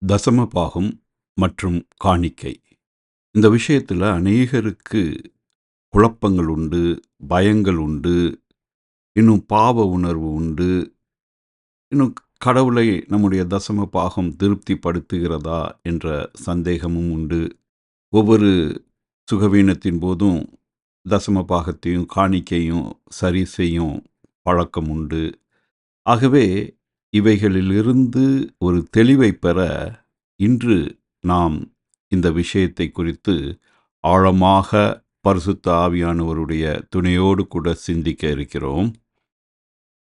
தசமபாகம் மற்றும் காணிக்கை. இந்த விஷயத்தில் அநேகருக்கு குழப்பங்கள் உண்டு, பயங்கள் உண்டு, இன்னும் பாவ உணர்வு உண்டு, இன்னும் கடவுளை நம்முடைய தசமபாகம் திருப்திப்படுத்துகிறதா என்ற சந்தேகமும் உண்டு. ஒவ்வொரு சுகவீனத்தின் போதும் தசமபாகத்தையும் காணிக்கையும் சரி செய்யும் பழக்கம் உண்டு. ஆகவே இவைகளிலிருந்து ஒரு தெளிவை பெற இன்று நாம் இந்த விஷயத்தை குறித்து ஆழமாக பரிசுத்த ஆவியானவருடைய துணையோடு கூட சிந்திக்க இருக்கிறோம்.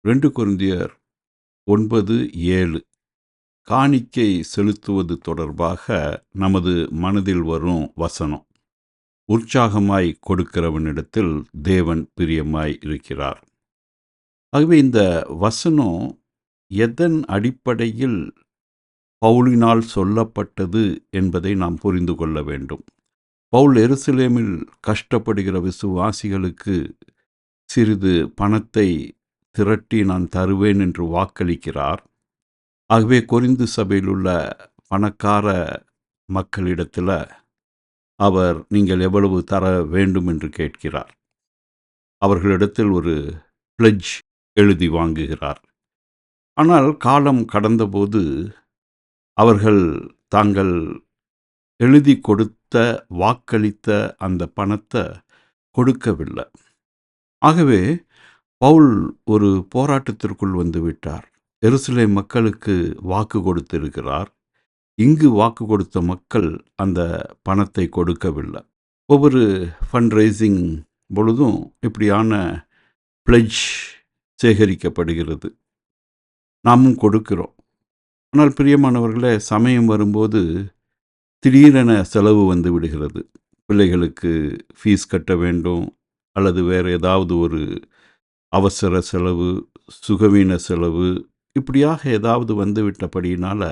2 கொரிந்தியர் 9:7 காணிக்கை செலுத்துவது தொடர்பாக நமது மனதில் வரும் வசனம். உற்சாகமாய் கொடுக்கிறவனிடத்தில் தேவன் பிரியமாய் இருக்கிறார். ஆகவே இந்த வசனம் எதன் அடிப்படையில் பவுலினால் சொல்லப்பட்டது என்பதை நாம் புரிந்து கொள்ள வேண்டும். பவுல் எருசலேமில் கஷ்டப்படுகிற விசுவாசிகளுக்கு சிறிது பணத்தை திரட்டி நான் தருவேன் என்று வாக்களிக்கிறார். ஆகவே கொரிந்து சபையில் உள்ள பணக்கார மக்களிடத்தில் அவர் நீங்கள் எவ்வளவு தர வேண்டும் என்று கேட்கிறார். அவர்களிடத்தில் ஒரு பிளட்ஜ் எழுதி வாங்குகிறார். ஆனால் காலம் கடந்தபோது அவர்கள் தாங்கள் எழுதி கொடுத்த வாக்களித்த அந்த பணத்தை கொடுக்கவில்லை. ஆகவே பவுல் ஒரு போராட்டத்திற்குள் வந்து விட்டார். எருசலேம் மக்களுக்கு வாக்கு கொடுத்திருக்கிறார். இங்கு வாக்கு கொடுத்த மக்கள் அந்த பணத்தை கொடுக்கவில்லை. ஒவ்வொரு ஃபண்ட் ரைசிங் பொழுதும் இப்படியான பிளட்ஜ் சேகரிக்கப்படுகிறது. நாமும் கொடுக்கிறோம். ஆனால் பிரியமானவர்களே, சமயம் வரும்போது திடீரென செலவு வந்து விடுகிறது. பிள்ளைகளுக்கு ஃபீஸ் கட்ட வேண்டும், அல்லது வேறு ஏதாவது ஒரு அவசர செலவு, சுகவீன செலவு, இப்படியாக ஏதாவது வந்துவிட்டபடியினால்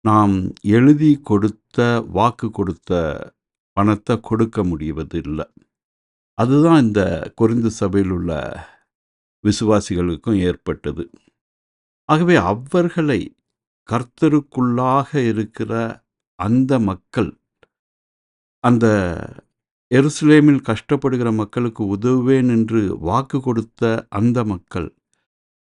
நாம் எழுதி கொடுத்த வாக்கு கொடுத்த பணத்தை கொடுக்க முடிவதில்லை. அதுதான் இந்த கொரிந்து சபையில் உள்ள விசுவாசிகளுக்கும் ஏற்பட்டது. ஆகவே அவர்களை கர்த்தருக்குள்ளாக இருக்கிற அந்த மக்கள், அந்த எருசலேமில் கஷ்டப்படுகிற மக்களுக்கு உதவுவேன் என்று வாக்கு கொடுத்த அந்த மக்கள்,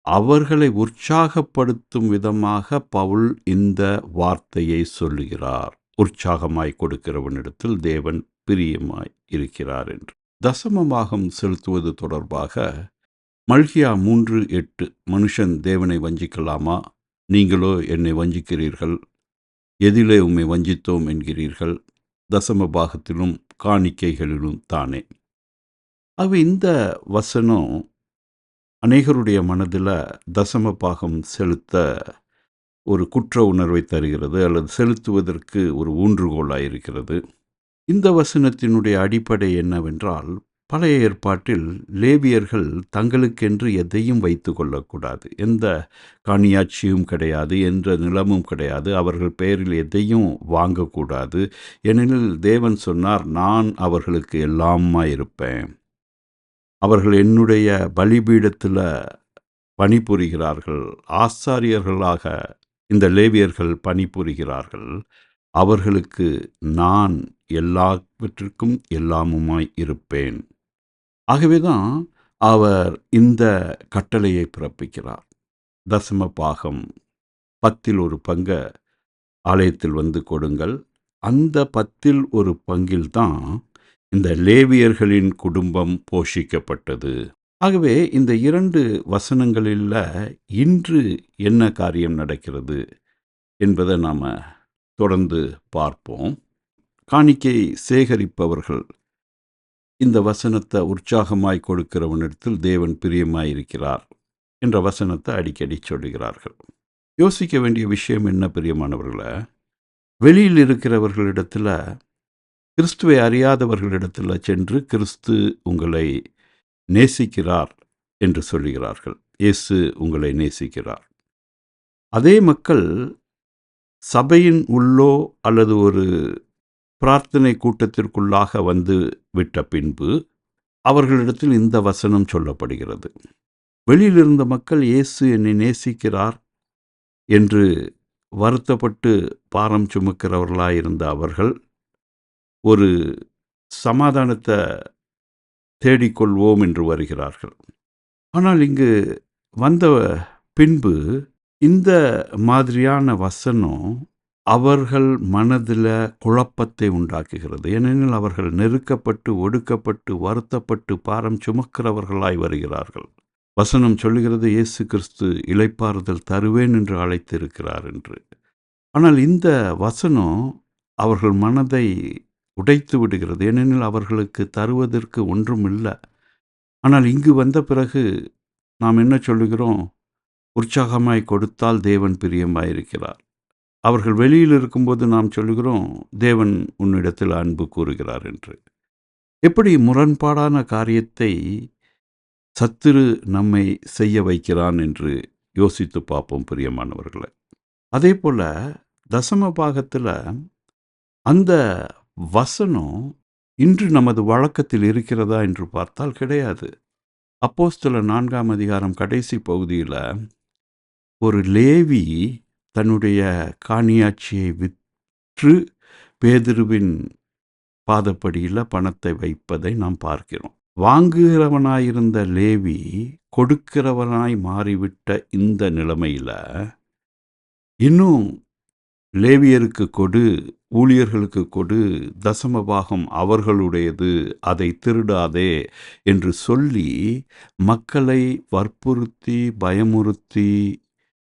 அவர்களை உற்சாகப்படுத்தும் விதமாக பவுல் இந்த வார்த்தையை சொல்லுகிறார். உற்சாகமாய் கொடுக்கிறவனிடத்தில் தேவன் பிரியமாய் இருக்கிறார் என்று. தசமபாகம் செலுத்துவது தொடர்பாக மல்கியா 3:8 மனுஷன் தேவனை வஞ்சிக்கலாமா? நீங்களோ என்னை வஞ்சிக்கிறீர்கள். எதிலே உம்மை வஞ்சித்தோம் என்கிறீர்கள்? தசமபாகத்திலும் காணிக்கைகளிலும் தானே. ஆகவே இந்த வசனம் அநேகருடைய மனதில் தசமபாகம் செலுத்த ஒரு குற்ற உணர்வை தருகிறது, அல்லது செலுத்துவதற்கு ஒரு ஊன்றுகோலாக இருக்கிறது. இந்த வசனத்தினுடைய அடிப்படை என்னவென்றால், பழைய ஏற்பாட்டில் லேவியர்கள் தங்களுக்கென்று எதையும் வைத்து கொள்ளக்கூடாது. எந்த காணியாட்சியும் கிடையாது, என்ற நிலமும் கிடையாது. அவர்கள் பெயரில் எதையும் வாங்கக்கூடாது. ஏனெனில் தேவன் சொன்னார், நான் அவர்களுக்கு எல்லாமாயிருப்பேன். அவர்கள் என்னுடைய பலிபீடத்தில் பணிபுரிகிறார்கள். ஆசாரியர்களாக இந்த லேவியர்கள் பணிபுரிகிறார்கள். அவர்களுக்கு நான் எல்லாவற்றிற்கும் எல்லாமுமாய் இருப்பேன். ஆகவேதான் அவர் இந்த கட்டளையை பிறப்பிக்கிறார். தசமபாகம் 10 ஒரு பங்கை ஆலயத்தில் வந்து கொடுங்கள். அந்த 10 ஒரு பங்கில்தான் இந்த லேவியர்களின் குடும்பம் போஷிக்கப்பட்டது. ஆகவே இந்த 2 வசனங்களில் இன்று என்ன காரியம் நடக்கிறது என்பதை நாம் தொடர்ந்து பார்ப்போம். காணிக்கை சேகரிப்பவர்கள் இந்த வசனத்தை உற்சாகமாய் கொடுக்கிறவனிடத்தில் தேவன் பிரியமாயிருக்கிறார் என்ற வசனத்தை அடிக்கடி சொல்லுகிறார்கள். யோசிக்க வேண்டிய விஷயம் என்ன பிரியமானவர்களே? வெளியில் இருக்கிறவர்களிடத்தில், கிறிஸ்துவை அறியாதவர்களிடத்தில் சென்று கிறிஸ்து உங்களை நேசிக்கிறார் என்று சொல்லுகிறார்கள். இயேசு உங்களை நேசிக்கிறார். அதே மக்கள் சபையின் உள்ளோ அல்லது ஒரு பிரார்த்தனை கூட்டத்திற்குள்ளாக வந்து விட்ட பின்பு அவர்களிடத்தில் இந்த வசனம் சொல்லப்படுகிறது. வெளியில் இருந்த மக்கள் இயேசு என்னை நேசிக்கிறார் என்று வருத்தப்பட்டு பாரம் சுமக்கிறவர்களாயிருந்த அவர்கள் ஒரு சமாதானத்தை தேடிக்கொள்வோம் என்று வருகிறார்கள். ஆனால் இங்கு வந்த பின்பு இந்த மாதிரியான வசனம் அவர்கள் மனதில் குழப்பத்தை உண்டாக்குகிறது. ஏனெனில் அவர்கள் நெருக்கப்பட்டு, ஒடுக்கப்பட்டு, வருத்தப்பட்டு, பாரம் சுமக்கிறவர்களாய் வருகிறார்கள். வசனம் சொல்லுகிறது, இயேசு கிறிஸ்து இளைப்பாறுதல் தருவேன் என்று அழைத்திருக்கிறார் என்று. ஆனால் இந்த வசனம் அவர்கள் மனதை உடைத்து விடுகிறது. ஏனெனில் அவர்களுக்கு தருவதற்கு ஒன்றும் இல்லை. ஆனால் இங்கு வந்த பிறகு நாம் என்ன சொல்லுகிறோம்? உற்சாகமாய் கொடுத்தால் தேவன் பிரியமாயிருக்கிறார். அவர்கள் வெளியில் இருக்கும்போது நாம் சொல்லுகிறோம், தேவன் உன்னிடத்தில் அன்பு கூறுகிறார் என்று. எப்படி முரண்பாடான காரியத்தை சத்துரு நம்மை செய்ய வைக்கிறான் என்று யோசித்து பார்ப்போம் பிரியமானவர்களே. அதே போல தசம பாகத்தில் அந்த வசனம் இன்று நமது வழக்கத்தில் இருக்கிறதா என்று பார்த்தால் கிடையாது. அப்போஸ்தலர் 4ஆம் அதிகாரம் கடைசி பகுதியில் ஒரு லேவி தன்னுடைய காணியாட்சியை விற்று பேதுருவின் பாதப்படியில் பணத்தை வைப்பதை நாம் பார்க்கிறோம். வாங்குகிறவனாயிருந்த லேவி கொடுக்கிறவனாய் மாறிவிட்ட இந்த நிலைமையில் இன்னும் லேவியருக்கு கொடு, ஊழியர்களுக்கு கொடு, தசமபாகம் அவர்களுடையது, அதை திருடாதே என்று சொல்லி மக்களை வற்புறுத்தி பயமுறுத்தி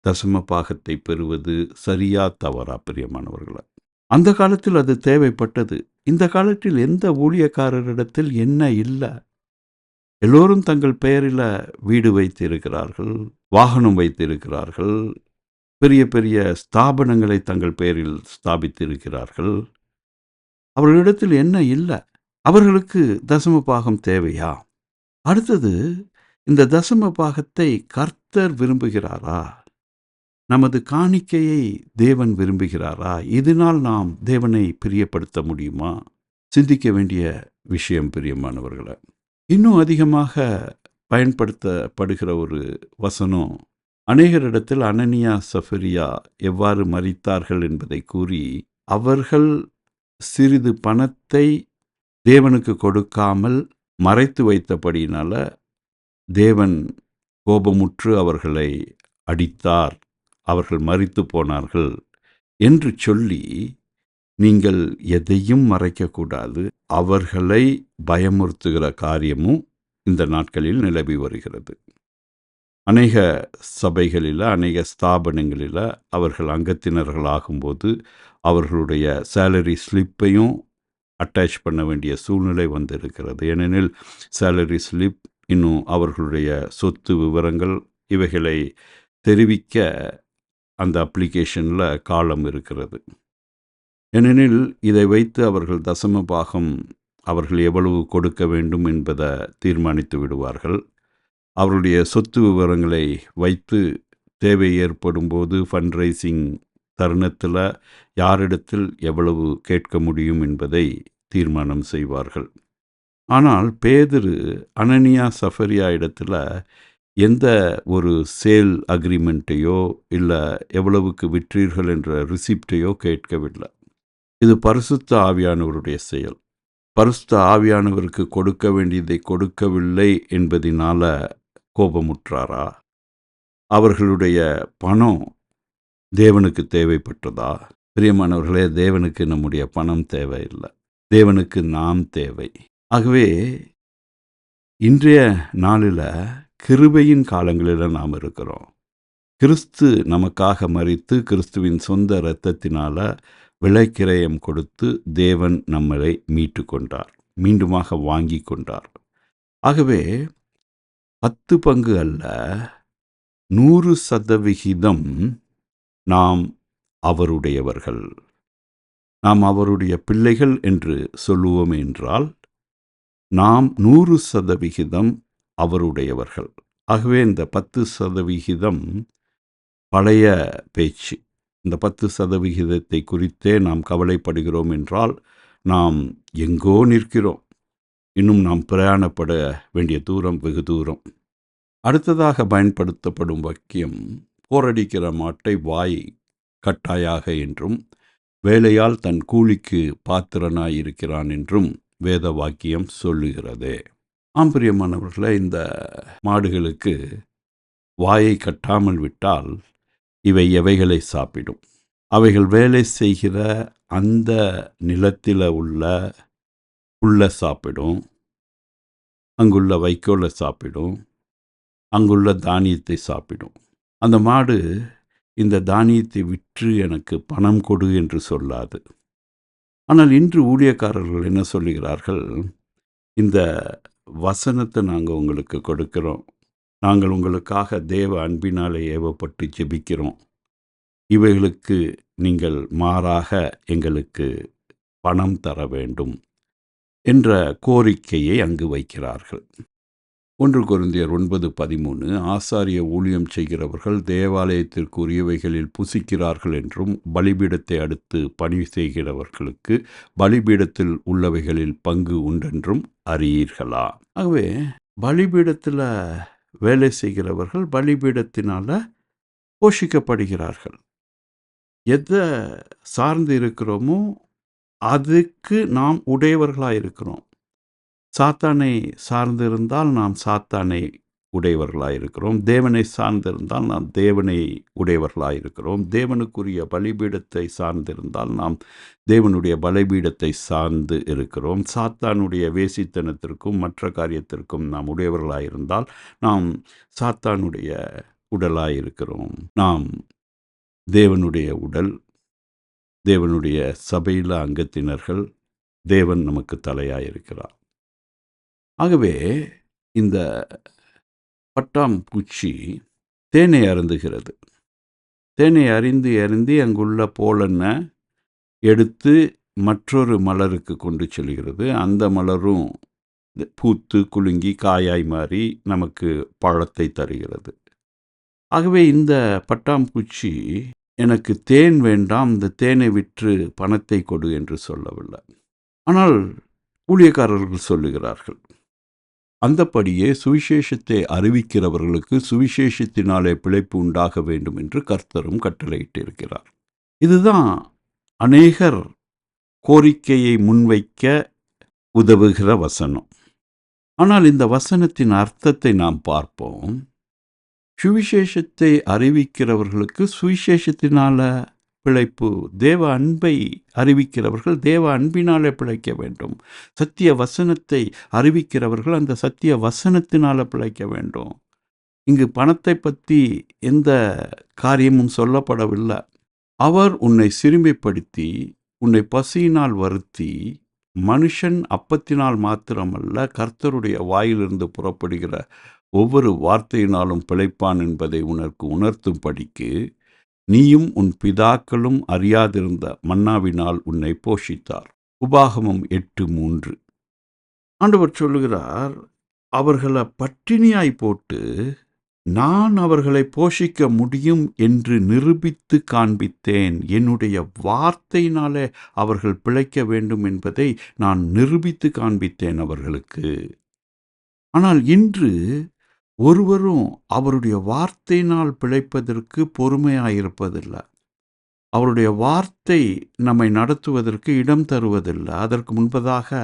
தசமபாகத்தை பெறுவது சரியா தவறா பிரியமானவர்களா? அந்த காலத்தில் அது தேவைப்பட்டது. இந்த காலத்தில் எந்த ஊழியக்காரரிடத்தில் என்ன இல்லை? எல்லோரும் தங்கள் பெயரில் வீடு வைத்திருக்கிறார்கள், வாகனம் வைத்திருக்கிறார்கள், பெரிய பெரிய ஸ்தாபனங்களை தங்கள் பெயரில் ஸ்தாபித்திருக்கிறார்கள். அவர்களிடத்தில் என்ன இல்லை? அவர்களுக்கு தசம பாகம் தேவையா? அடுத்தது, இந்த தசம பாகத்தை கர்த்தர் விரும்புகிறாரா? நமது காணிக்கையை தேவன் விரும்புகிறாரா? இதனால் நாம் தேவனை பிரியப்படுத்த முடியுமா? சிந்திக்க வேண்டிய விஷயம் பிரியமானவர்களே. இன்னும் அதிகமாக பயன்படுத்தப்படுகிற ஒரு வசனம், அநேகரிடத்தில் அனனியா சஃபரியா எவ்வாறு மரித்தார்கள் என்பதை கூறி, அவர்கள் சிறிது பணத்தை தேவனுக்கு கொடுக்காமல் மறைத்து வைத்தபடியினால தேவன் கோபமுற்று அவர்களை அடித்தார், அவர்கள் மரித்து போனார்கள் என்று சொல்லி, நீங்கள் எதையும் மறைக்கக்கூடாது, அவர்களை பயமுறுத்துகிற காரியமும் இந்த நாட்களில் நிலவி வருகிறது. அநேக சபைகளில், அநேக ஸ்தாபனங்களில் அவர்கள் அங்கத்தினர்களாகும்போது அவர்களுடைய சேலரி ஸ்லிப்பையும் அட்டாச் பண்ண வேண்டிய சூழ்நிலை வந்திருக்கிறது. ஏனெனில் சேலரி ஸ்லிப், இன்னும் அவர்களுடைய சொத்து விவரங்கள், இவைகளை தெரிவிக்க அந்த அப்ளிகேஷனில் காலம் இருக்கிறது. ஏனெனில் இதை வைத்து அவர்கள் தசம பாகம் அவர்கள் எவ்வளவு கொடுக்க வேண்டும் என்பதை தீர்மானித்து விடுவார்கள். அவருடைய சொத்து விவரங்களை வைத்து தேவை ஏற்படும் போது ஃபண்ட்ரைசிங் தருணத்தில் யாரிடத்தில் எவ்வளவு கேட்க முடியும் என்பதை தீர்மானம் செய்வார்கள். ஆனால் பேதுரு அனனியா சஃபரியா இடத்துல எந்த ஒரு சேல் அக்ரிமெண்ட்டையோ இல்லை எவ்வளவுக்கு விற்றீர்கள் என்ற ரிசிப்டையோ கேட்கவில்லை. இது பரிசுத்த ஆவியானவருடைய செயல். பரிசுத்த ஆவியானவருக்கு கொடுக்க வேண்டியதை கொடுக்கவில்லை என்பதினால கோபமுற்றாரா? அவர்களுடைய பணம் தேவனுக்கு தேவைப்பட்டதா? பிரியமானவர்களே, தேவனுக்கு நம்முடைய பணம் தேவையில்லை, தேவனுக்கு நாம் தேவை. ஆகவே இன்றைய நாளில் கிருபையின் காலங்களில் நாம் இருக்கிறோம். கிறிஸ்து நமக்காக மரித்து கிறிஸ்துவின் சொந்த இரத்தத்தினால விலைக்கிரயம் கொடுத்து தேவன் நம்மளை மீட்டு கொண்டார், மீண்டுமாக வாங்கி கொண்டார். ஆகவே 10 பங்கு அல்ல, 100% நாம் அவருடையவர்கள். நாம் அவருடைய பிள்ளைகள் என்று சொல்லுவோம் என்றால் நாம் 100% அவருடையவர்கள். ஆகவே இந்த 10% பழைய பேச்சு. இந்த 10% குறித்தே நாம் கவலைப்படுகிறோம் என்றால் நாம் எங்கோ நிற்கிறோம். இன்னும் நாம் பிரயாணப்பட வேண்டிய தூரம் வெகு தூரம். அடுத்ததாக பயன்படுத்தப்படும் வாக்கியம், போரடிக்கிற மாட்டை வாய் கட்டாயாக என்றும் வேலையால் தன் கூலிக்கு பாத்திரனாயிருக்கிறான் என்றும் வேத வாக்கியம் சொல்லுகிறது. பிரியமானவர்களே, இந்த மாடுகளுக்கு வாயை கட்டாமல் விட்டால் இவை எவைகளை சாப்பிடும்? அவைகள் வேலை செய்கிற அந்த நிலத்தில் உள்ள புல்லை சாப்பிடும், அங்குள்ள வைக்கோலை சாப்பிடும், அங்குள்ள தானியத்தை சாப்பிடும். அந்த மாடு இந்த தானியத்தை விற்று எனக்கு பணம் கொடு என்று சொல்லாது. ஆனால் இன்று ஊழியக்காரர்கள் என்ன சொல்லுகிறார்கள்? இந்த வசனத்தை நாங்கள் உங்களுக்கு கொடுக்கிறோம், நாங்கள் உங்களுக்காக தேவ அன்பினாலே ஏவப்பட்டு ஜெபிக்கிறோம், இவைகளுக்கு நீங்கள் மாறாக எங்களுக்கு பணம் தர வேண்டும் என்ற கோரிக்கையை அங்கு வைக்கிறார்கள். 1 கொரிந்தியர் 9:13, ஆசாரிய ஊழியம் செய்கிறவர்கள் தேவாலயத்திற்குரியவைகளில் புசிக்கிறார்கள் என்றும் பலிபீடத்தை அடுத்து பணி செய்கிறவர்களுக்கு பலிபீடத்தில் உள்ளவைகளில் பங்கு உண்டென்றும் அறியீர்களா? ஆகவே பலிபீடத்தில் வேலை செய்கிறவர்கள் பலிபீடத்தினால போஷிக்கப்படுகிறார்கள். எதை சார்ந்து இருக்கிறோமோ அதுக்கு நாம் உடையவர்களாக இருக்கிறோம். சாத்தானை சார்ந்திருந்தால் நாம் சாத்தானை உடையவர்களாக இருக்கிறோம். தேவனை சார்ந்திருந்தால் நாம் தேவனை உடையவர்களாக இருக்கிறோம். தேவனுக்குரிய பலிபீடத்தை சார்ந்திருந்தால் நாம் தேவனுடைய பலிபீடத்தை சார்ந்து இருக்கிறோம். சாத்தானுடைய வேசித்தனத்திற்கும் மற்ற காரியத்திற்கும் நாம் உடையவர்களாக இருந்தால் நாம் சாத்தானுடைய உடலாக இருக்கிறோம். நாம் தேவனுடைய உடல், தேவனுடைய சபையில் அங்கத்தினர்கள், தேவன் நமக்கு தலையாக இருக்கிறார். ஆகவே இந்த பட்டாம்பூச்சி தேனை அருந்துகிறது. தேனை அருந்தி அங்குள்ள போலனை எடுத்து மற்றொரு மலருக்கு கொண்டு செல்கிறது. அந்த மலரும் பூத்து குலுங்கி காயாய் மாறி நமக்கு பழத்தை தருகிறது. ஆகவே இந்த பட்டாம்பூச்சி எனக்கு தேன் வேண்டாம், இந்த தேனை விற்று பணத்தை கொடு என்று சொல்லவில்லை. ஆனால் ஊழியக்காரர்கள் சொல்லுகிறார்கள், அந்தப்படியே சுவிசேஷத்தை அறிவிக்கிறவர்களுக்கு சுவிசேஷத்தினாலே பிழைப்பு உண்டாக வேண்டும் என்று கர்த்தரும் கட்டளையிட்டிருக்கிறார். இதுதான் அநேகர் கோரிக்கையை முன்வைக்க உதவுகிற வசனம். ஆனால் இந்த வசனத்தின் அர்த்தத்தை நாம் பார்ப்போம். சுவிசேஷத்தை அறிவிக்கிறவர்களுக்கு சுவிசேஷத்தினால பிழைப்பு, தேவ அன்பை அறிவிக்கிறவர்கள் தேவ அன்பினாலே பிழைக்க வேண்டும். சத்திய வசனத்தை அறிவிக்கிறவர்கள் அந்த சத்திய வசனத்தினால பிழைக்க வேண்டும். இங்கு பணத்தை பற்றி எந்த காரியமும் சொல்லப்படவில்லை. அவர் உன்னை சிறுமைப்படுத்தி உன்னை பசியினால் வருத்தி, மனுஷன் அப்பத்தினால் மாத்திரமல்ல கர்த்தருடைய வாயிலிருந்து புறப்படுகிற ஒவ்வொரு வார்த்தையினாலும் பிழைப்பான் என்பதை உனக்கு உணர்த்தும் படிக்கு நீயும் உன் பிதாக்களும் அறியாதிருந்த மன்னாவினால் உன்னை போஷித்தார். உபாகமம் 8:3. ஆண்டவர் சொல்லுகிறார், அவர்களை பட்டினியாய் போட்டு நான் அவர்களை போஷிக்க முடியும் என்று நிரூபித்து காண்பித்தேன். என்னுடைய வார்த்தையினாலே அவர்கள் பிழைக்க வேண்டும் என்பதை நான் நிரூபித்து காண்பித்தேன் அவர்களுக்கு. ஆனால் இன்று ஒருவரும் அவருடைய வார்த்தையினால் பிழைப்பதற்கு பொறுமையாயிருப்பதில்லை. அவருடைய வார்த்தை நம்மை நடத்துவதற்கு இடம் தருவதில்லை. அதற்கு முன்பதாக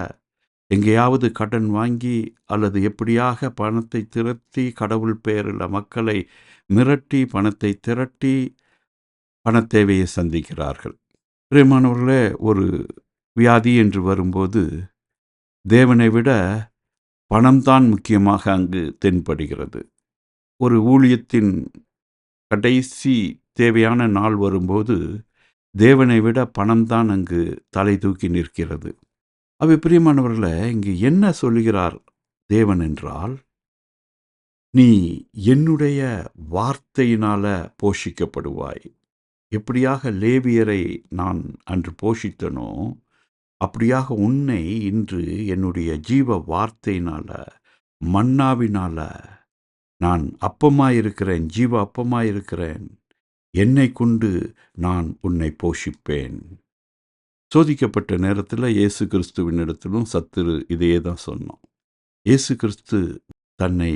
எங்கேயாவது கடன் வாங்கி அல்லது எப்படியாக பணத்தை திரட்டி கடவுள் பெயரில் மக்களை மிரட்டி பணத்தை திரட்டி பணத்தேவையை சந்திக்கிறார்கள். பிரியமானவர்களே, ஒரு வியாதி என்று வரும்போது தேவனை விட பணம்தான் முக்கியமாக அங்கு தென்படுகிறது. ஒரு ஊழியத்தின் கடைசி தேவையான நாள் வரும்போது தேவனை விட பணம்தான் அங்கு தலை தூக்கி நிற்கிறது. அவை பிரியமானவர்களே, இங்கு என்ன சொல்லுகிறார் தேவன் என்றால், நீ என்னுடைய வார்த்தையினால போஷிக்கப்படுவாய். எப்படியாக லேவியரை நான் அன்று போஷித்தனோ அப்படியாக உன்னை இன்று என்னுடைய ஜீவ வார்த்தையினால மன்னாவினால நான் அப்பமாயிருக்கிறேன், ஜீவ அப்பமாயிருக்கிறேன். என்னை கொண்டு நான் உன்னை போஷிப்பேன். சோதிக்கப்பட்ட நேரத்தில் இயேசு கிறிஸ்துவின் இடத்திலும் சத்துரு இதையே தான் சொன்னோம். இயேசு கிறிஸ்து தன்னை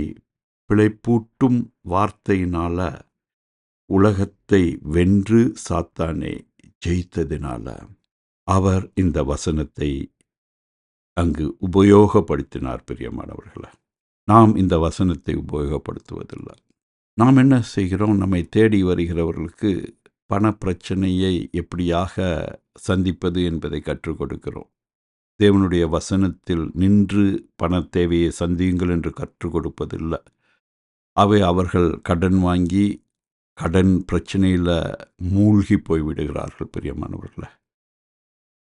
பிழைப்பூட்டும் வார்த்தையினால உலகத்தை வென்று சாத்தானை ஜெயித்ததினால அவர் இந்த வசனத்தை அங்கு உபயோகப்படுத்தினார். பிரியமானவர்களே, நாம் இந்த வசனத்தை உபயோகப்படுத்துவதில்லை. நாம் என்ன செய்கிறோம்? நம்மை தேடி வருகிறவர்களுக்கு பண பிரச்சனையை எப்படியாக சந்திப்பது என்பதை கற்றுக் கொடுக்கிறோம். தேவனுடைய வசனத்தில் நின்று பண தேவையை சந்தியுங்கள் என்று கற்றுக் கொடுப்பதில்லை. அவை அவர்கள் கடன் வாங்கி கடன் பிரச்சனையில் மூழ்கி போய்விடுகிறார்கள். பிரியமானவர்களே,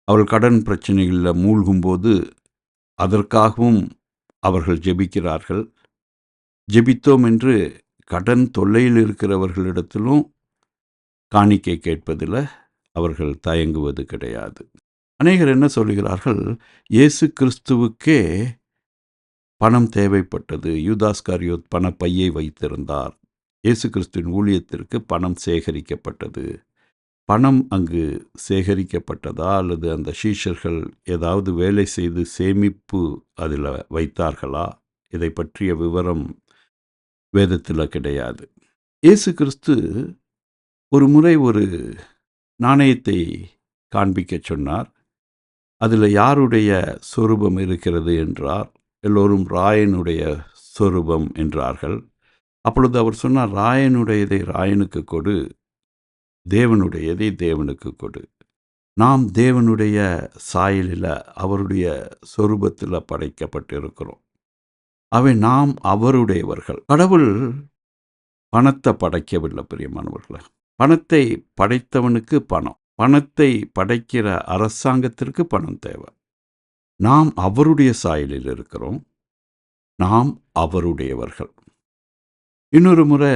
அவர்கள் கடன் பிரச்சனைகளில் மூழ்கும்போது அதற்காகவும் அவர்கள் ஜெபிக்கிறார்கள். ஜெபித்தோம் என்று கடன் தொல்லையில் இருக்கிறவர்களிடத்திலும் காணிக்கை கேட்பதில் அவர்கள் தயங்குவது கிடையாது. அநேகர் என்ன சொல்கிறார்கள்? இயேசு கிறிஸ்துவுக்கே பணம் தேவைப்பட்டது. யூதாஸ்காரியோத் பணப்பையை வைத்திருந்தார். இயேசு கிறிஸ்துவின் ஊழியத்திற்கு பணம் சேகரிக்கப்பட்டது. பணம் அங்கு சேகரிக்கப்பட்டதா அல்லது அந்த சீஷர்கள் ஏதாவது வேலை செய்து சேமிப்பு அதில் வைத்தார்களா? இதை பற்றிய விவரம் வேதத்தில் கிடையாது. இயேசு கிறிஸ்து ஒரு முறை ஒரு நாணயத்தை காண்பிக்க சொன்னார். அதில் யாருடைய சொரூபம் இருக்கிறது என்றார். எல்லோரும் ராயனுடைய சொரூபம் என்றார்கள். அப்பொழுது அவர் சொன்னார், ராயனுடையதை ராயனுக்கு கொடு, தேவனுடையதை தேவனுக்கு கொடு. நாம் தேவனுடைய சாயலில் அவருடைய சொரூபத்தில் படைக்கப்பட்டிருக்கிறோம். அவை நாம் அவருடையவர்கள். கடவுள் பணத்தை படைக்கவில்லை. பிரியமானவர்களே, பணத்தை படைத்தவனுக்கு பணம், பணத்தை படைக்கிற அரசாங்கத்திற்கு பணம் தேவை. நாம் அவருடைய சாயலில் இருக்கிறோம். நாம் அவருடையவர்கள். இன்னொரு முறை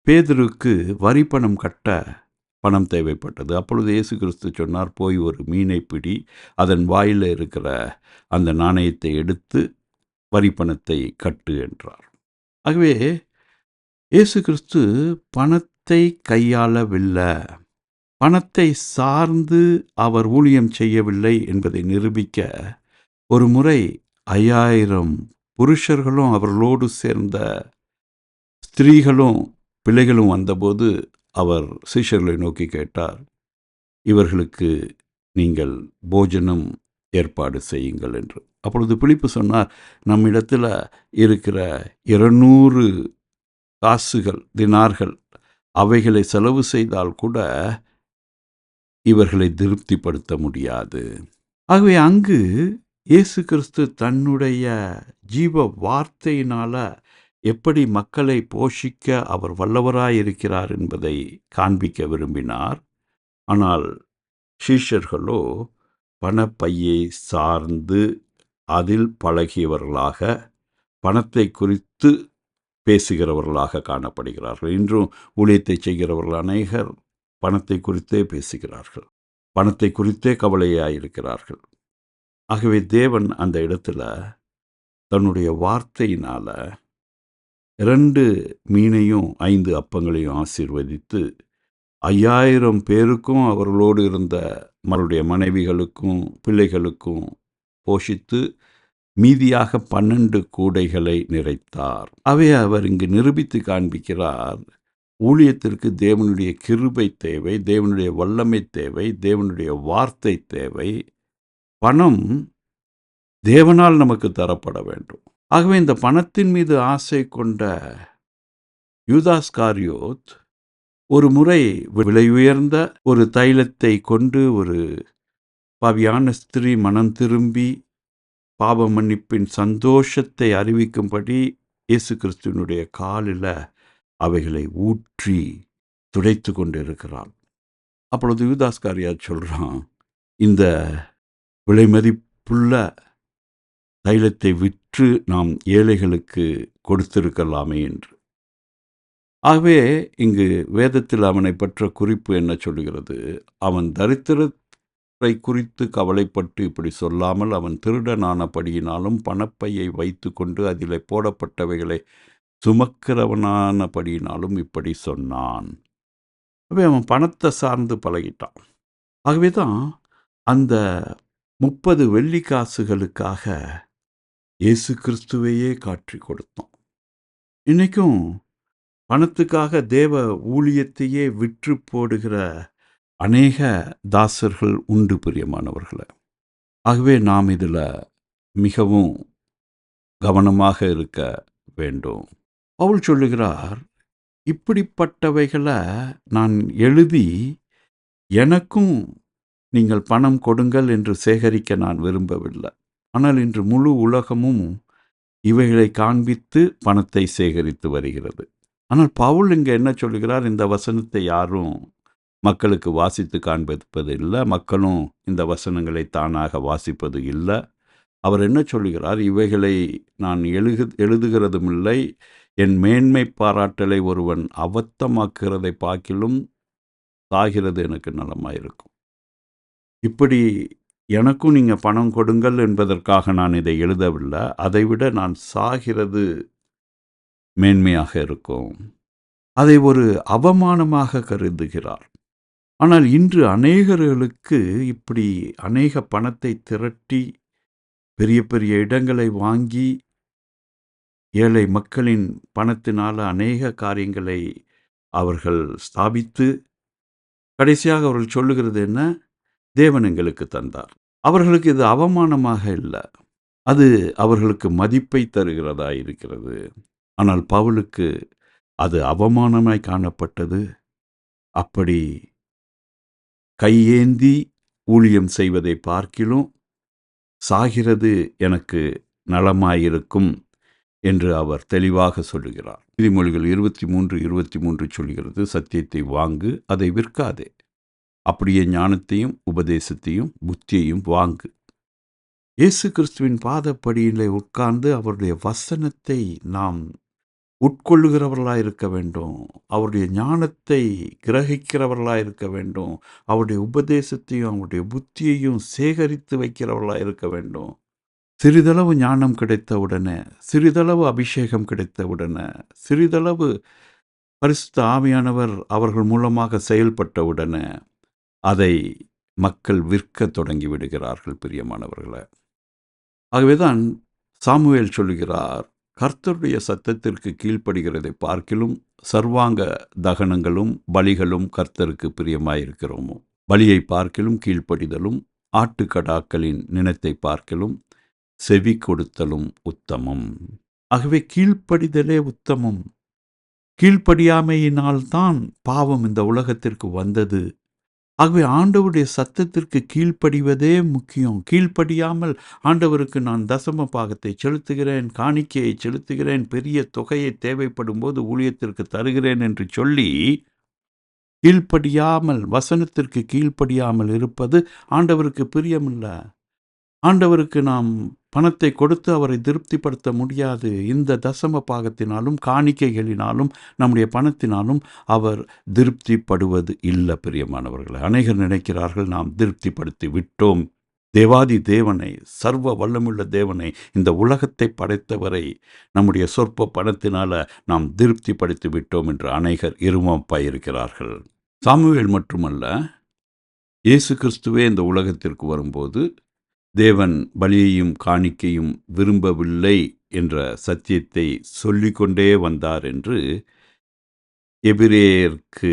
பேதுருக்கு வரி பணம் கட்ட பணம் தேவைப்பட்டது. அப்பொழுது இயேசு கிறிஸ்து சொன்னார், போய் ஒரு மீனை பிடி, அதன் வாயில் இருக்கிற அந்த நாணயத்தை எடுத்து வரி பணத்தை கட்டு என்றார். ஆகவே இயேசு கிறிஸ்து பணத்தை கையாளவில்லை. பணத்தை சார்ந்து அவர் ஊழியம் செய்யவில்லை என்பதை நிரூபிக்க ஒரு முறை 5000 புருஷர்களும் அவர்களோடு சேர்ந்த ஸ்திரீகளும் பிள்ளைகளும் வந்தபோது அவர் சீஷர்களை நோக்கி கேட்டார், இவர்களுக்கு நீங்கள் போஜனம் ஏற்பாடு செய்யுங்கள் என்று. அப்பொழுது பிலிப்பு சொன்னார், நம்மிடத்தில் இருக்கிற 200 காசுகள், தினார்கள், அவைகளை செலவு செய்தால் கூட இவர்களை திருப்திப்படுத்த முடியாது. ஆகவே அங்கு இயேசு கிறிஸ்து தன்னுடைய ஜீவ வார்த்தையினால எப்படி மக்களை போஷிக்க அவர் வல்லவராயிருக்கிறார் என்பதை காண்பிக்க விரும்பினார். ஆனால் சீஷர்களோ பணப்பையை சார்ந்து அதில் பழகியவர்களாக, பணத்தை குறித்து பேசுகிறவர்களாக காணப்படுகிறார்கள். இன்றும் ஊழியத்தை செய்கிறவர்கள் அநேகர் பணத்தை குறித்தே பேசுகிறார்கள், பணத்தை குறித்தே கவலையாயிருக்கிறார்கள். ஆகவே தேவன் அந்த இடத்துல தன்னுடைய வார்த்தையினால 2 மீனையும் 5 அப்பங்களையும் ஆசீர்வதித்து 5000 பேருக்கும் அவர்களோடு இருந்த அவருடைய மனைவிகளுக்கும் பிள்ளைகளுக்கும் போஷித்து மீதியாக 12 கூடைகளை நிறைத்தார். அவை அவர் இங்கு நிரூபித்து காண்பிக்கிறார். ஊழியத்திற்கு தேவனுடைய கிருபை தேவை, தேவனுடைய வல்லமை தேவை, தேவனுடைய வார்த்தை தேவை. பணம் தேவனால் நமக்கு தரப்பட வேண்டும். ஆகவே இந்த பணத்தின் மீது ஆசை கொண்ட யூதாஸ்காரியோத் ஒரு முறை விலை உயர்ந்த ஒரு தைலத்தை கொண்டு ஒரு பாவியான ஸ்திரீ மனம் திரும்பி பாவ மன்னிப்பின் சந்தோஷத்தை அறிவிக்கும்படி இயேசு கிறிஸ்துவனுடைய காலில் அவைகளை ஊற்றி துடைத்து கொண்டு இருக்கிறான். அப்பொழுது யூதாஸ்காரியாத் சொல்கிறான், இந்த விலை மதிப்புள்ள தைலத்தை விற்று நாம் ஏழைகளுக்கு கொடுத்திருக்கலாமே என்று. ஆகவே இங்கு வேதத்தில் அவனை பற்ற குறிப்பு என்ன சொல்கிறது? அவன் தரித்திரத்தை குறித்து கவலைப்பட்டு இப்படி சொல்லாமல், அவன் திருடனானபடியினாலும் பணப்பையை வைத்து கொண்டு அதில் போடப்பட்டவைகளை சுமக்கிறவனானபடியினாலும் இப்படி சொன்னான். ஆகவே அவன் பணத்தை சார்ந்து பழகிட்டான். ஆகவே தான் அந்த 30 வெள்ளிக்காசுகளுக்காக இயேசு கிறிஸ்துவையே காட்டி கொடுத்தான். இன்றைக்கும் பணத்துக்காக தேவ ஊழியத்தையே விற்று போடுகிற அநேக தாசர்கள் உண்டு பிரியமானவர்களே. ஆகவே நாம் இதில் மிகவும் கவனமாக இருக்க வேண்டும். பவுல் சொல்லுகிறார், இப்படிப்பட்டவைகளை நான் எழுதி எனக்கும் நீங்கள் பணம் கொடுங்கள் என்று சேகரிக்க நான் விரும்பவில்லை. ஆனால் இன்று முழு உலகமும் இவைகளை காண்பித்து பணத்தை சேகரித்து வருகிறது. ஆனால் பவுல் இங்கே என்ன சொல்லுகிறார்? இந்த வசனத்தை யாரும் மக்களுக்கு வாசித்து காண்பிப்பது இல்லை. மக்களும் இந்த வசனங்களை தானாக வாசிப்பது இல்லை. அவர் என்ன சொல்லுகிறார்? இவைகளை நான் எழுதுகிறதும் இல்லை. என் மேன்மை பாராட்டலை ஒருவன் அபத்தமாக்குறதை பார்க்கிலும் சாகிறது எனக்கு நலமாயிருக்கும். இப்படி எனக்கும் நீங்கள் பணம் கொடுங்கள் என்பதற்காக நான் இதை எழுதவில்லை. அதைவிட நான் சாகிறது மேன்மையாக இருக்கும். அதை ஒரு அவமானமாக கருதுகிறார். ஆனால் இன்று அநேகர்களுக்கு இப்படி அநேக பணத்தை திரட்டி பெரிய பெரிய இடங்களை வாங்கி ஏழை மக்களின் பணத்தினால் அநேக காரியங்களை அவர்கள் ஸ்தாபித்து கடைசியாக அவர்கள் சொல்லுகிறது என்ன? தேவன் எங்களுக்கு தந்தார். அவர்களுக்கு இது அவமானமாக இல்லை, அது அவர்களுக்கு மதிப்பை தருகிறதா இருக்கிறது. ஆனால் பவுலுக்கு அது அவமானமாய் காணப்பட்டது. அப்படி கையேந்தி ஊழியம் செய்வதை பார்க்கிலும் சாகிறது எனக்கு நலமாயிருக்கும் என்று அவர் தெளிவாக சொல்லுகிறார். நீதிமொழிகள் 23:23 சொல்கிறது, சத்தியத்தை வாங்கு, அதை விற்காதே. அப்படியே ஞானத்தையும் உபதேசத்தையும் புத்தியையும் வாங்கு. இயேசு கிறிஸ்துவின் பாதப்படியிலே உட்கார்ந்து அவருடைய வசனத்தை நாம் உட்கொள்ளுகிறவர்களாக இருக்க வேண்டும். அவருடைய ஞானத்தை கிரகிக்கிறவர்களாக இருக்க வேண்டும். அவருடைய உபதேசத்தையும் அவருடைய புத்தியையும் சேகரித்து வைக்கிறவர்களாக இருக்க வேண்டும். சிறிதளவு ஞானம் கிடைத்தவுடனே, சிறிதளவு அபிஷேகம் கிடைத்தவுடனே, சிறிதளவு பரிசுத்த ஆவியானவர் அவர்கள் மூலமாக செயல்பட்டவுடனே அதை மக்கள் விற்க தொடங்கி விடுகிறார்கள் பிரியமானவர்களே. ஆகவேதான் சாமுவேல் சொல்லுகிறார், கர்த்தருடைய சத்தத்திற்கு கீழ்ப்படுகிறதை பார்க்கிலும் சர்வாங்க தகனங்களும் பலிகளும் கர்த்தருக்கு பிரியமாயிருக்கிறோமோ. பலியை பார்க்கிலும் கீழ்ப்படிதலும் ஆட்டுக்கடாக்களின் நினத்தை பார்க்கிலும் செவி கொடுத்தலும் உத்தமம். ஆகவே கீழ்ப்படிதலே உத்தமம். கீழ்ப்படியாமையினால்தான் பாவம் இந்த உலகத்திற்கு வந்தது. ஆகவே ஆண்டவருடைய சத்தத்திற்கு கீழ்ப்படிவதே முக்கியம். கீழ்ப்படியாமல் ஆண்டவருக்கு நான் தசம பாகத்தை செலுத்துகிறேன், காணிக்கையை செலுத்துகிறேன், பெரிய தொகையை தேவைப்படும் போது ஊழியத்திற்கு தருகிறேன் என்று சொல்லி கீழ்ப்படியாமல், வசனத்திற்கு கீழ்ப்படியாமல் இருப்பது ஆண்டவருக்கு பிரியமில்லை. ஆண்டவருக்கு நாம் பணத்தை கொடுத்து அவரை திருப்திப்படுத்த முடியாது. இந்த தசம பாகத்தினாலும் காணிக்கைகளினாலும் நம்முடைய பணத்தினாலும் அவர் திருப்திப்படுவது இல்லை பிரியமானவர்களை. அநேகர் நினைக்கிறார்கள் நாம் திருப்திப்படுத்தி விட்டோம். தேவாதி தேவனை, சர்வ வல்லமுள்ள தேவனை, இந்த உலகத்தை படைத்தவரை நம்முடைய சொற்ப பணத்தினால நாம் திருப்திப்படுத்தி விட்டோம் என்று அநேகர் இருமாப்பாயிருக்கிறார்கள். சாமுவேல் மட்டுமல்ல, இயேசு கிறிஸ்துவே இந்த உலகத்திற்கு வரும்போது தேவன் பலியையும் காணிக்கையும் விரும்பவில்லை என்ற சத்தியத்தை சொல்லிக்கொண்டே வந்தார் என்று எபிரேயருக்கு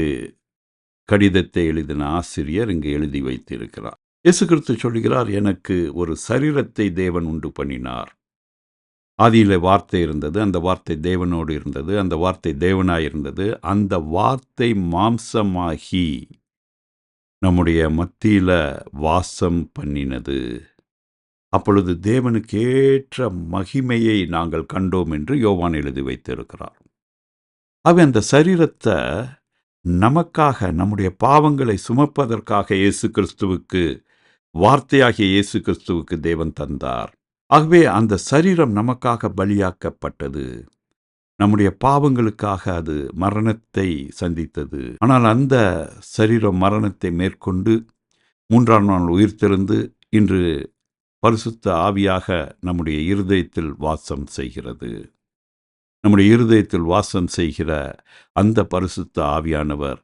கடிதத்தை எழுதின ஆசிரியர் இங்கு எழுதி வைத்திருக்கிறார். இயேசு கிறிஸ்து சொல்கிறார், எனக்கு ஒரு சரீரத்தை தேவன் உண்டு பண்ணினார். ஆதியிலே வார்த்தை இருந்தது, அந்த வார்த்தை தேவனோடு இருந்தது, அந்த வார்த்தை தேவனாயிருந்தது. அந்த வார்த்தை மாம்சமாகி நம்முடைய மத்தியில வாசம் பண்ணினது. அப்பொழுது தேவனுக்கு ஏற்ற மகிமையை நாங்கள் கண்டோம் என்று யோவான் எழுதி வைத்திருக்கிறார். அந்த சரீரத்தை நமக்காக, நம்முடைய பாவங்களை சுமப்பதற்காக இயேசு கிறிஸ்துவுக்கு, வார்த்தையாகிய இயேசு கிறிஸ்துவுக்கு தேவன் தந்தார். ஆகவே அந்த சரீரம் நமக்காக பலியாக்கப்பட்டது. நம்முடைய பாவங்களுக்காக அது மரணத்தை சந்தித்தது. ஆனால் அந்த சரீரம் மரணத்தை மேற்கொண்டு 3ஆம் நாள் உயிர்த்தெழுந்து இன்று பரிசுத்த ஆவியாக நம்முடைய இருதயத்தில் வாசம் செய்கிறது. நம்முடைய இருதயத்தில் வாசம் செய்கிற அந்த பரிசுத்த ஆவியானவர்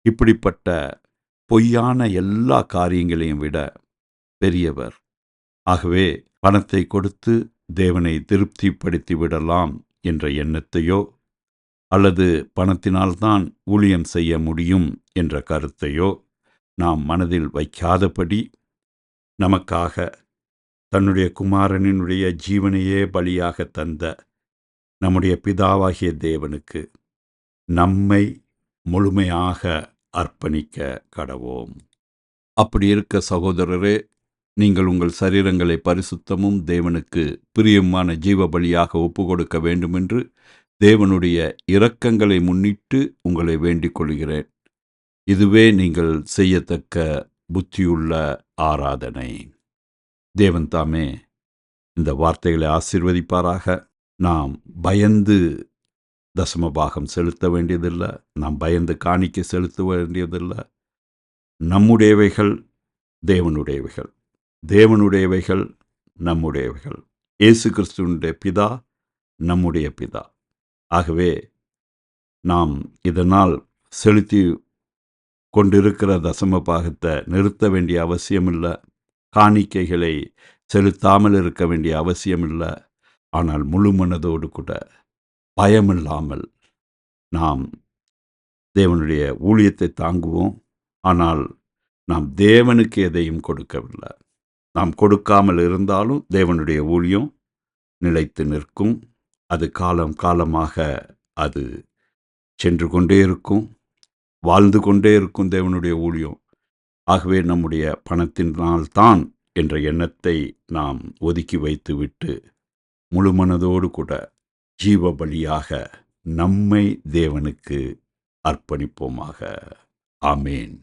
இப்படிப்பட்ட பொய்யான எல்லா காரியங்களையும் விட பெரியவர். ஆகவே பணத்தை கொடுத்து தேவனை திருப்திப்படுத்தி விடலாம் என்ற எண்ணத்தையோ அல்லது பணத்தினால்தான் ஊழியம் செய்ய முடியும் என்ற கருத்தையோ நாம் மனதில் வைக்காதபடி, நமக்காக தன்னுடைய குமாரனினுடைய ஜீவனையே பலியாக தந்த நம்முடைய பிதாவாகிய தேவனுக்கு நம்மை முழுமையாக அர்ப்பணிக்க கடவோம். அப்படி இருக்க சகோதரரே, நீங்கள் உங்கள் சரீரங்களை பரிசுத்தமும் தேவனுக்கு பிரியமான ஜீவ பலியாக ஒப்புக்கொடுக்க வேண்டுமென்று தேவனுடைய இரக்கங்களை முன்னிட்டு உங்களை வேண்டிக் கொள்கிறேன். இதுவே நீங்கள் செய்யத்தக்க புத்தியுள்ள ஆராதனை. தேவன் தாமே இந்த வார்த்தைகளை ஆசீர்வதிப்பாராக. நாம் பயந்து தசமபாகம் செலுத்த வேண்டியதில்லை, நாம் பயந்து காணிக்கை செலுத்த வேண்டியதில்லை. நம்முடையவைகள் தேவனுடையவைகள், தேவனுடையவைகள் நம்முடையவைகள். இயேசு கிறிஸ்துவினுடைய பிதா நம்முடைய பிதா. ஆகவே நாம் இதனால் செலுத்தி கொண்டிருக்கிற தசம பாகத்தை நிறுத்த வேண்டிய அவசியமில்லை, காணிக்கைகளை செலுத்தாமல் இருக்க வேண்டிய அவசியமில்லை. ஆனால் முழு மனதோடு கூட பயமில்லாமல் நாம் தேவனுடைய ஊழியத்தை தாங்குவோம். ஆனால் நாம் தேவனுக்கு எதையும் கொடுக்கவில்லை. நாம் கொடுக்காமல் இருந்தாலும் தேவனுடைய ஊழியம் நிலைத்து நிற்கும். அது காலம் காலமாக அது சென்று கொண்டே இருக்கும், வாழ்ந்து கொண்டே இருக்கும் தேவனுடைய ஊழியம். ஆகவே நம்முடைய பணத்தினால்தான் என்ற எண்ணத்தை நாம் ஒதுக்கி வைத்துவிட்டு முழு மனதோடு கூட ஜீவ பலியாக நம்மை தேவனுக்கு அர்ப்பணிப்போமாக. ஆமேன்.